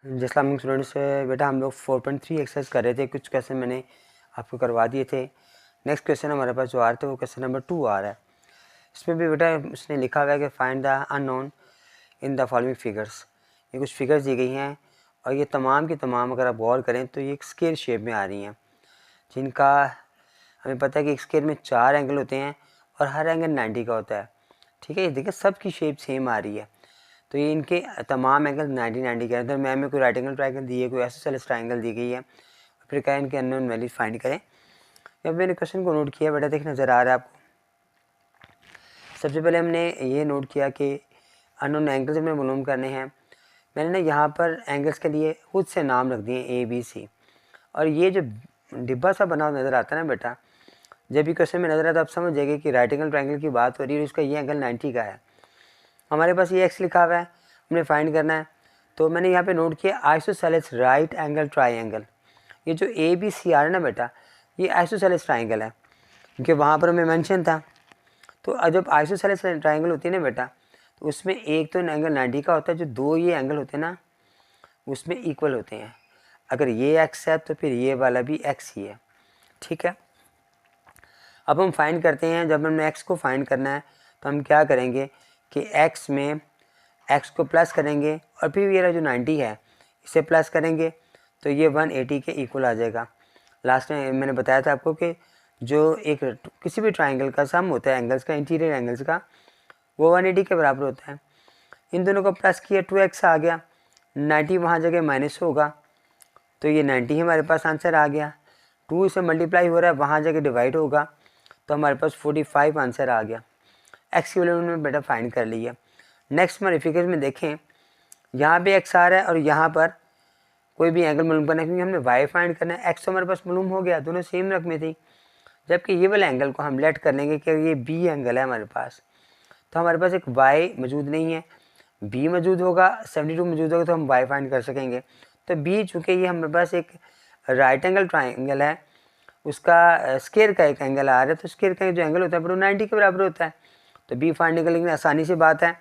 अस्सलाम स्टूडेंट्स, बेटा हम लोग 4.3 एक्सरसाइज कर रहे थे। कुछ क्वेश्चन मैंने आपको करवा दिए थे। नेक्स्ट क्वेश्चन हमारे पास जो आ रहा था वो क्वेश्चन नंबर 2 आ रहा है। इसमें भी बेटा उसने लिखा हुआ है कि find the unknown in the following figures. ये कुछ फिगर्स दी गई हैं और ये तमाम की तमाम अगर आप गौर करें तो ये एक स्क्वायर शेप में आ रही हैं, जिनका हमें पता है कि एक स्क्वायर में 4 एंगल होते हैं और हर एंगल 90 का होता है। ठीक है, ये देखिए सबकी शेप सेम आ रही है, तो ये इनके तमाम एंगल 90 के अंदर मैम में कोई राइट एंगल ट्रायंगल दी है, कोई आइसोसेलेस ट्रायंगल दी गई है, फिर क्या इनके अननोन वैल्यूज फाइंड करें। जब मैंने क्वेश्चन को नोट किया बेटा, देख नज़र आ रहा है आपको। सबसे पहले हमने ये नोट किया कि अननोन एंगल्स हमें मालूम करने हैं। मैंने ना यहाँ पर एंगल्स के लिए खुद से नाम रख दिए ABC, और ये जो डिब्बा सा बना नज़र आता है ना बेटा, जब भी क्वेश्चन में नज़र आता है आप समझ जाएंगे कि राइट एंगल ट्रायंगल की बात हो रही है और उसका ये एंगल 90 का है। हमारे पास ये एक्स लिखा हुआ है, हमने फाइंड करना है। तो मैंने यहाँ पे नोट किया आइसोसेलेस राइट एंगल ट्रायंगल। ये जो ABC आ रहा है ना बेटा, ये आइसोसेलेस ट्रायंगल है, क्योंकि वहाँ पर हमें मेंशन था। तो जब आइसोसेलेस ट्रायंगल होती है ना बेटा, तो उसमें एक तो एंगल 90 का होता है, जो दो ये एंगल होते हैं ना उसमें इक्वल होते हैं। अगर ये एक्स है तो फिर ये वाला भी एक्स ही है। ठीक है, अब हम फाइंड करते हैं। जब हमने एक्स को फाइंड करना है तो हम क्या करेंगे कि एक्स में एक्स को प्लस करेंगे और फिर ये जो 90 है इसे प्लस करेंगे तो ये 180 के इक्वल आ जाएगा। लास्ट में मैंने बताया था आपको कि जो एक किसी भी ट्राइंगल का सम होता है एंगल्स का, इंटीरियर एंगल्स का, वो 180 के बराबर होता है। इन दोनों को प्लस किया 2x आ गया, 90 वहाँ जगह माइनस होगा तो ये 90 हमारे पास आंसर आ गया। 2 से मल्टीप्लाई हो रहा है, वहाँ जगह डिवाइड होगा तो हमारे पास 45 आंसर आ गया। एक्स की वैल्यू उन्होंने बेटा फाइंड कर लिया। नेक्स्ट हमारे फिगर्स में देखें, यहाँ पे एक्स आ रहा है और यहाँ पर कोई भी एंगल मालूम करना है, क्योंकि हमने वाई फाइंड करना है। एक्स तो हमारे पास मालूम हो गया, दोनों सेम रकम में थी। जबकि ये वाला एंगल को हम लेट कर लेंगे कि ये बी एंगल है हमारे पास, तो हमारे पास एक वाई मौजूद नहीं है, बी मौजूद होगा, 72 मौजूद होगा तो हम वाई फाइंड कर सकेंगे। तो बी चूँकि ये हमारे पास एक राइट एंगल ट्राइंगल है, उसका स्क्वायर का एक एंगल आ रहा है, तो स्क्वायर का जो एंगल होता है वो 90 के बराबर होता है। तो बी फाइंड करने के लिए आसानी से बात है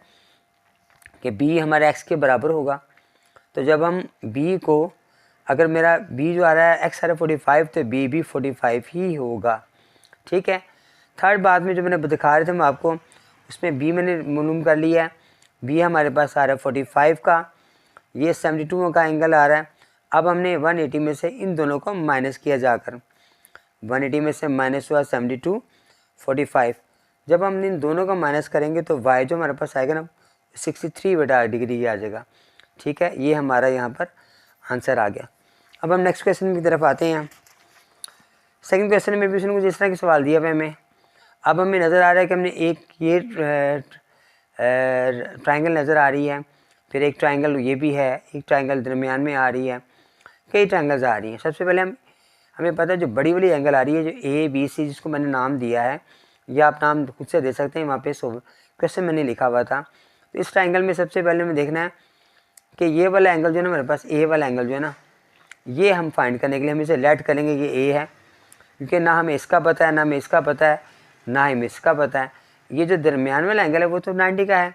कि बी हमारे एक्स के बराबर होगा। तो जब हम बी को, अगर मेरा बी जो आ रहा है एक्स आ रहा है 45, तो बी भी 45 ही होगा। ठीक है, थर्ड बात में जो मैंने दिखा रहे थे मैं आपको, उसमें बी मैंने मालूम कर लिया है। बी हमारे पास आ रहा है 45 का, ये 72 का एंगल आ रहा है। अब हमने 180 में से इन दोनों को माइनस किया जाकर, 180 में से माइनस हुआ 72, 45। जब हम इन दोनों का माइनस करेंगे तो वाई जो हमारे पास आएगा ना 63 बेटा डिग्री आ जाएगा। ठीक है, ये हमारा यहाँ पर आंसर आ गया। अब हम नेक्स्ट क्वेश्चन की तरफ आते हैं। सेकंड क्वेश्चन में भी उसने कुछ इस तरह के सवाल दिया है हमें। अब हमें नज़र आ रहा है कि हमने एक ये ट्राइंगल नज़र आ रही है, फिर एक ट्राइंगल ये भी है, एक ट्राइंगल दरमियान में आ रही है, कई ट्राइंगल्स आ रही हैं। सबसे पहले हमें पता है जो बड़ी वाली एंगल आ रही है, जो ABC, जिसको मैंने नाम दिया है, या आप नाम खुद से दे सकते हैं, वहाँ पे क्वेश्चन मैंने लिखा हुआ था। तो इस ट्राइंगल में सबसे पहले हमें देखना है कि ये वाला एंगल जो है ना हमारे पास, ए वाला एंगल जो है ना, ये हम फाइंड करने के लिए हम इसे लेट करेंगे कि ए है, क्योंकि ना हमें इसका पता है, ना हमें इसका पता है, ना हमें इसका पता है। ये जो दरमियान वाला एंगल है वो तो 90 का है,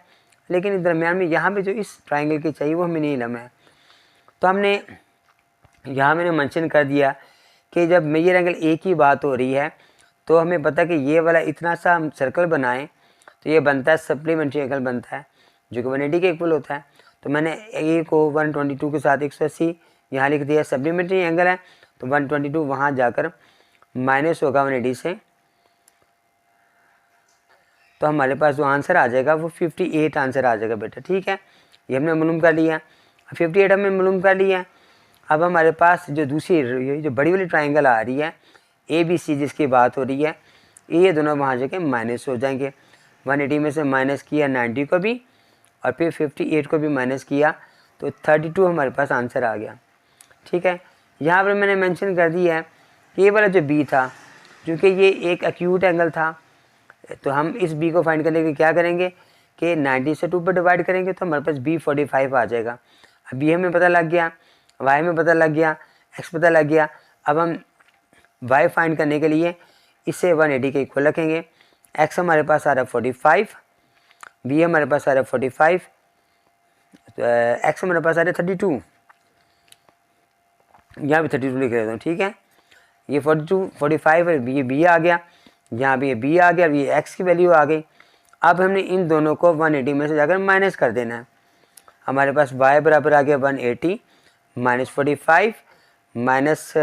लेकिन दरमियान में यहाँ पे जो इस ट्राइंगल की चाहिए वो हमें नहीं लम है। तो हमने यहाँ मैंने मेंशन कर दिया कि जब मेजर एंगल ए की बात हो रही है तो हमें पता कि ये वाला इतना सा हम सर्कल बनाएं तो ये बनता है सप्लीमेंट्री एंगल बनता है, जो कि 180 के इक्वल होता है। तो मैंने ए को 122 के साथ 180 यहाँ लिख दिया, सप्लीमेंट्री एंगल है तो 122 वहाँ जाकर माइनस होगा 180 से, तो हमारे पास जो आंसर आ जाएगा वो 58 आंसर आ जाएगा बेटा। ठीक है, ये हमने मालूम कर लिया, 58 हमने मालूम कर लिया। अब हमारे पास जो दूसरी जो बड़ी वाली ट्राइंगल आ रही है ABC, जिसकी बात हो रही है, ये दोनों वहाँ जाके माइनस हो जाएंगे। 180 में से माइनस किया 90 को भी और फिर 58 को भी माइनस किया तो 32 हमारे पास आंसर आ गया। ठीक है, यहाँ पर मैंने मेंशन कर दिया है कि ये वाला जो B था, क्योंकि ये एक एक्यूट एंगल था, तो हम इस B को फाइंड करने के लिए क्या करेंगे कि 90 से 2 पर डिवाइड करेंगे तो हमारे पास B 45 आ जाएगा। अब B हमें पता लग गया, Y में पता लग गया, X पता लग गया। अब हम Y फाइंड करने के लिए इसे 180 के इक्वल रखेंगे। X हमारे पास आ रहा है 45, B हमारे पास आ रहा है 45, तो X हमारे पास आ रहा है 32। यहाँ भी 32 लिख देता हूँ, ठीक है। ये 42 45 है, ये बी आ गया, यहाँ भी ये बी आ गया और ये एक्स की वैल्यू आ गई। अब हमने इन दोनों को 180 में से जाकर माइनस कर देना है। हमारे पास y बराबर आ गया 180 माइनस 45 माइनस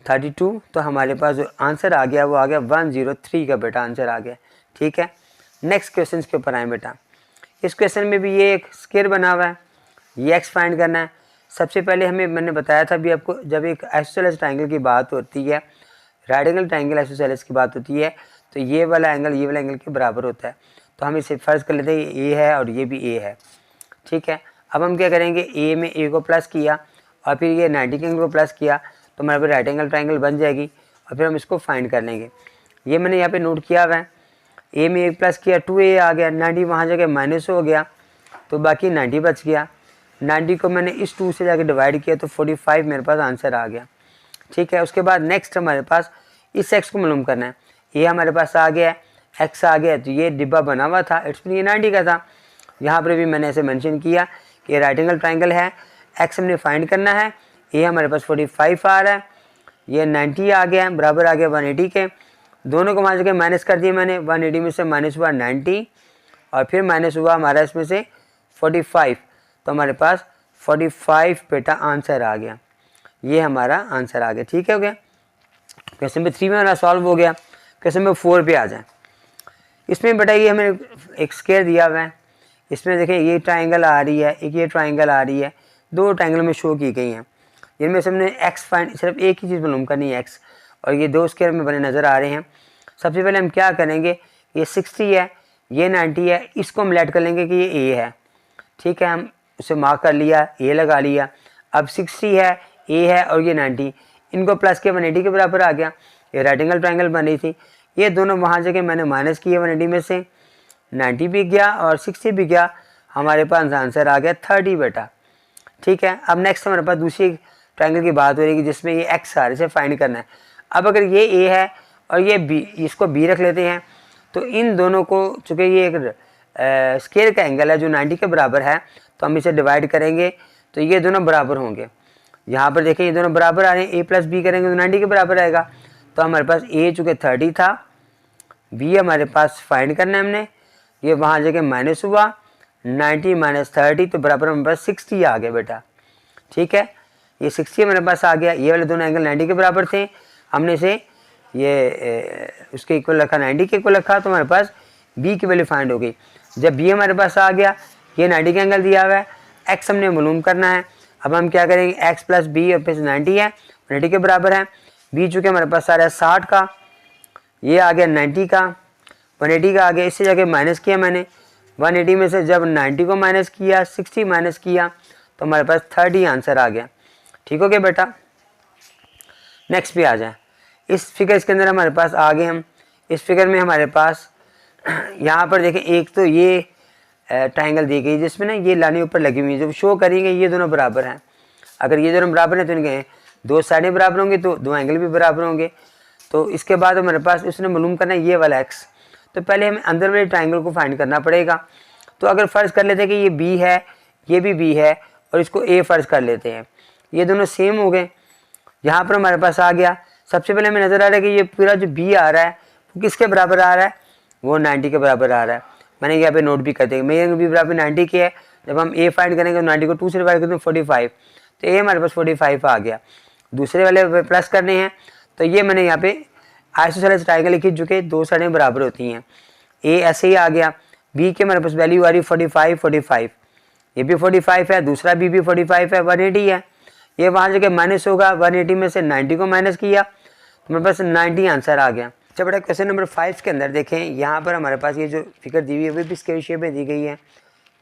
32, तो हमारे पास जो आंसर आ गया वो आ गया 103 का बेटा आंसर आ गया, ठीक है। नेक्स्ट क्वेश्चन के ऊपर आए बेटा। इस क्वेश्चन में भी ये एक स्क्वायर बना हुआ है, ये एक्स फाइंड करना है। सबसे पहले मैंने बताया था भी आपको, जब एक आइसोसेलेस ट्रायंगल की बात होती है, राइट एंगल ट्रायंगल आइसोसेलेस की बात होती है, तो ये वाला एंगल के बराबर होता है। तो हम इसे फर्ज कर लेते हैं ये ए है और ये भी ए है, ठीक है। अब हम क्या करेंगे, ए में ए को प्लस किया और फिर ये 90 के एंगल को प्लस किया, तो हमारे पास राइट एंगल ट्रायंगल बन जाएगी और फिर हम इसको फाइंड कर लेंगे। ये मैंने यहाँ पे नोट किया हुआ है, ए में 1 प्लस किया 2a आ गया, 90 वहाँ जगह माइनस हो गया तो बाकी 90 बच गया। 90 को मैंने इस 2 से जाके डिवाइड किया तो 45 मेरे पास आंसर आ गया, ठीक है। उसके बाद नेक्स्ट हमारे पास इस एक्स को मालूम करना है। ये हमारे पास आ गया, एक्स आ गया, तो ये डिब्बा बना हुआ था, इट्स मीन ये 90 का था। यहाँ पर भी मैंने ऐसे मेंशन किया कि राइट एंगल ट्रायंगल है, एक्स हमने फाइंड करना है। ये हमारे पास 45 आ रहा है, ये 90 आ गया, बराबर आ गया 180 के। दोनों को वहाँ जगह माइनस कर दिया मैंने, 180 में से माइनस हुआ 90 और फिर माइनस हुआ हमारा इसमें से 45, तो हमारे पास 45 बेटा आंसर आ गया। ये हमारा आंसर आ गया, ठीक है, हो गया। क्वेश्चन नंबर 3 में हमारा सॉल्व हो गया। क्वेश्चन नंबर 4 पे आ जाए। इसमें बेटा ये हमें एक स्क्वायर दिया हुआ है, इसमें देखें ये ट्राइंगल आ रही है, एक ये ट्राइंगल आ रही है, दो ट्राइंगल में शो की गई हैं। जिनमें से हमने एक्स फाइंड, सिर्फ एक ही चीज़ मालूम करनी है एक्स, और ये दो स्क्वायर में बने नज़र आ रहे हैं। सबसे पहले हम क्या करेंगे, ये 60 है, ये 90 है, इसको हम लेट कर लेंगे कि ये ए है, ठीक है। हम उसे मार्क कर लिया, ए लगा लिया। अब 60 है, ए है और ये 90, इनको प्लस किया 180 के बराबर आ गया। ये राइट एंगल ट्रायंगल बन रही थी, ये दोनों वहाँ जगह मैंने माइनस किए 180 में से, 90 भी गया और 60 भी गया, हमारे पास आंसर आ गया 30 बेटा, ठीक है। अब नेक्स्ट हमारे पास दूसरी ट्रायंगल की बात हो रही है कि जिसमें ये एक्स आ रहा है, इसे फाइंड करना है। अब अगर ये ए है और ये बी, इसको बी रख लेते हैं, तो इन दोनों को, चूँकि ये एक स्क्वायर का एंगल है जो 90 के बराबर है, तो हम इसे डिवाइड करेंगे तो ये दोनों बराबर होंगे। यहाँ पर देखें ये दोनों बराबर आ रहे हैं, ए प्लस बी करेंगे तो 90 के बराबर आएगा। तो हमारे पास ए चूँकि 30 था, बी हमारे पास फाइंड करना है हमने, ये वहाँ जगह माइनस हुआ 90 माइनस 30, तो बराबर हमारे पास 60 आ गया बेटा, ठीक है। ये 60 हमारे पास आ गया। ये वाले दोनों एंगल 90 के बराबर थे, हमने इसे ये उसके इक्वल रखा, 90 के इक्वल रखा, तो हमारे पास बी की वैल्यू फाइंड हो गई। जब बी हमारे पास आ गया, ये 90 का एंगल दिया हुआ है, एक्स हमने मालूम करना है। अब हम क्या करेंगे, एक्स प्लस बी और फिर 90 है, 90 के बराबर है। बी चूँकि हमारे पास आ रहा है 60 का, ये आ गया 90 का, 180 का आ गया, इससे जाके माइनस किया मैंने 180 में से। जब 90 को माइनस किया, 60 माइनस किया, तो हमारे पास 30 आंसर आ गया, ठीक हो गया बेटा। नेक्स्ट पे आ जाए। इस फिगर इसके अंदर हमारे पास आ गए हम। इस फिगर में हमारे पास यहाँ पर देखें, एक तो ये ट्रायंगल दी गई जिसमें ना ये लानी ऊपर लगी हुई है, जो शो करेंगे ये दोनों बराबर हैं। अगर ये दोनों बराबर हैं तो इनके दो साइडें बराबर होंगे, तो दो एंगल भी बराबर होंगे। तो इसके बाद हमारे पास उसने मालूम करना है ये वाला एक्स, तो पहले हमें अंदर वाले ट्रायंगल को फाइंड करना पड़ेगा। तो अगर फ़र्ज़ कर लेते हैं कि ये बी है, ये भी बी है, और इसको ए फ़र्ज़ कर लेते हैं, ये दोनों सेम हो गए। यहाँ पर हमारे पास आ गया, सबसे पहले हमें नज़र आ रहा है कि ये पूरा जो बी आ रहा है वो किसके बराबर आ रहा है, वो 90 के बराबर आ रहा है। मैंने यहाँ पे नोट भी कर दिया, मेरे बी बराबर 90 के है। जब हम ए फाइंड करेंगे तो 90 को 2 से डिवाइड करेंगे 45, तो ए हमारे पास 45 आ गया। दूसरे वाले प्लस करने हैं, तो ये मैंने यहाँ पे आइसोसेलेस ट्रायंगल लिखी, जो कि दो साइडें बराबर होती हैं। ए ऐसे ही आ गया, बी के हमारे पास वैल्यू आ रही 45, ये भी 45 है, दूसरा बी भी 45 है, 180 है। ये वहाँ जगह माइनस होगा, 180 में से 90 को माइनस किया, तो मेरे पास 90 आंसर आ गया। अच्छा बेटा, क्वेश्चन नंबर 5 के अंदर देखें, यहाँ पर हमारे पास ये जो फिगर दी हुई है वो भी स्क्वायर शेप में दी गई है।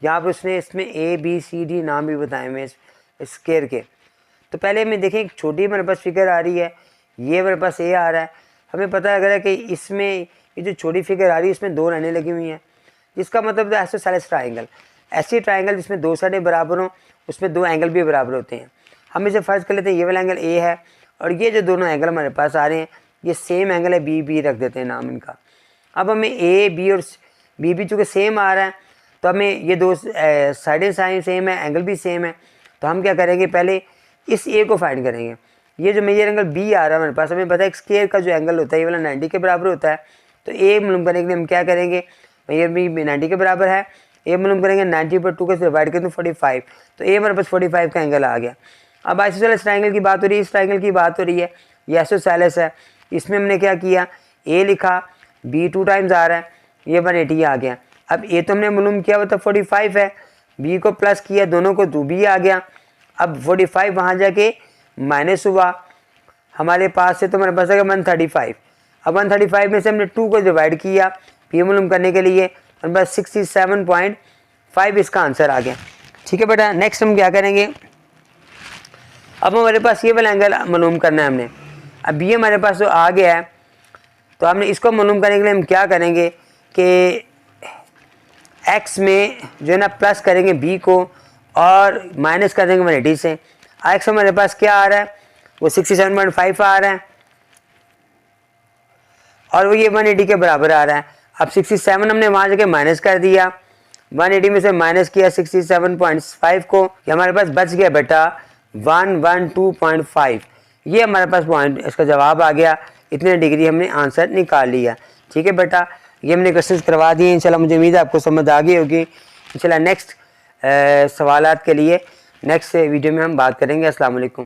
यहाँ पर उसने इसमें ए बी सी डी नाम भी बताए हुए स्क्वायर के। तो पहले हमें देखें, एक छोटी हमारे पास फिगर आ रही है, ये हमारे पास ए आ रहा है। हमें पता लग रहा है कि इसमें ये जो छोटी फिगर आ रही है इसमें दो लाइनें लगी हुई हैं, जिसका मतलब है आइसोसेलेस ट्रायंगल। ऐसी ट्रायंगल जिसमें दो साइडें बराबर हों, उसमें दो एंगल भी बराबर होते हैं। हम इसे फर्ज कर लेते हैं, ये वाला एंगल ए है और ये जो दोनों एंगल हमारे पास आ रहे हैं ये सेम एंगल है, बी बी रख देते हैं नाम इनका। अब हमें ए बी और बी बी चूँकि सेम आ रहा है, तो हमें ये दो साइडें सेम है, एंगल भी सेम है। तो हम क्या करेंगे, पहले इस ए को फाइंड करेंगे। ये जो मेजर एंगल बी आ रहा है हमारे पास, हमें पता है एक स्क्वायर का जो एंगल होता है ये वाला 90 के बराबर होता है। तो ए मालूम करने के लिए हम क्या करेंगे, मेजर बी 90 के बराबर है, ए मालूम करेंगे 90 पर 2 के डिवाइड करें तो 45, तो ए हमारे पास 45 का एंगल आ गया। अब आइसोसेलेस ट्राइंगल की बात हो रही है, इस ट्राइंगल की बात हो रही है, ये आइसोसेलेस है। इसमें हमने क्या किया, ए लिखा, बी 2 टाइम्स आ रहा है, ये 180 आ गया। अब ए तो हमने मालूम किया वो तो 45 है, बी को प्लस किया, दोनों को 2 बी आ गया। अब 45 वहाँ जाके माइनस हुआ हमारे पास से, तो हमारे पास आ गया 135। अब 135 में से हमने 2 को डिवाइड किया पी मालूम करने के लिए, हमारे पास 67.5 इसका आंसर आ गया। ठीक है बेटा, नेक्स्ट हम क्या करेंगे, अब हमारे पास ये वाला एंगल मालूम करना है हमने। अब ये हमारे पास जो आ गया है, तो हमने इसको मालूम करने के लिए हम क्या करेंगे कि x में जो है ना प्लस करेंगे b को और माइनस कर देंगे 180 से। x हमारे पास क्या आ रहा है, वो 67.5 आ रहा है और वो ये 180 के बराबर आ रहा है। अब 67 हमने वहाँ जाके माइनस कर दिया, 180 में से माइनस किया 67.5 को, ये हमारे पास बच गया बेटा 112.5। ये हमारे पास पॉइंट, इसका जवाब आ गया, इतने डिग्री हमने आंसर निकाल लिया। ठीक है बेटा, ये हमने क्वेश्चंस करवा दिए। इंशाल्लाह मुझे उम्मीद है आपको समझ आ गई होगी। इंशाल्लाह नेक्स्ट सवालात के लिए नेक्स्ट वीडियो में हम बात करेंगे। अस्सलाम वालेकुम।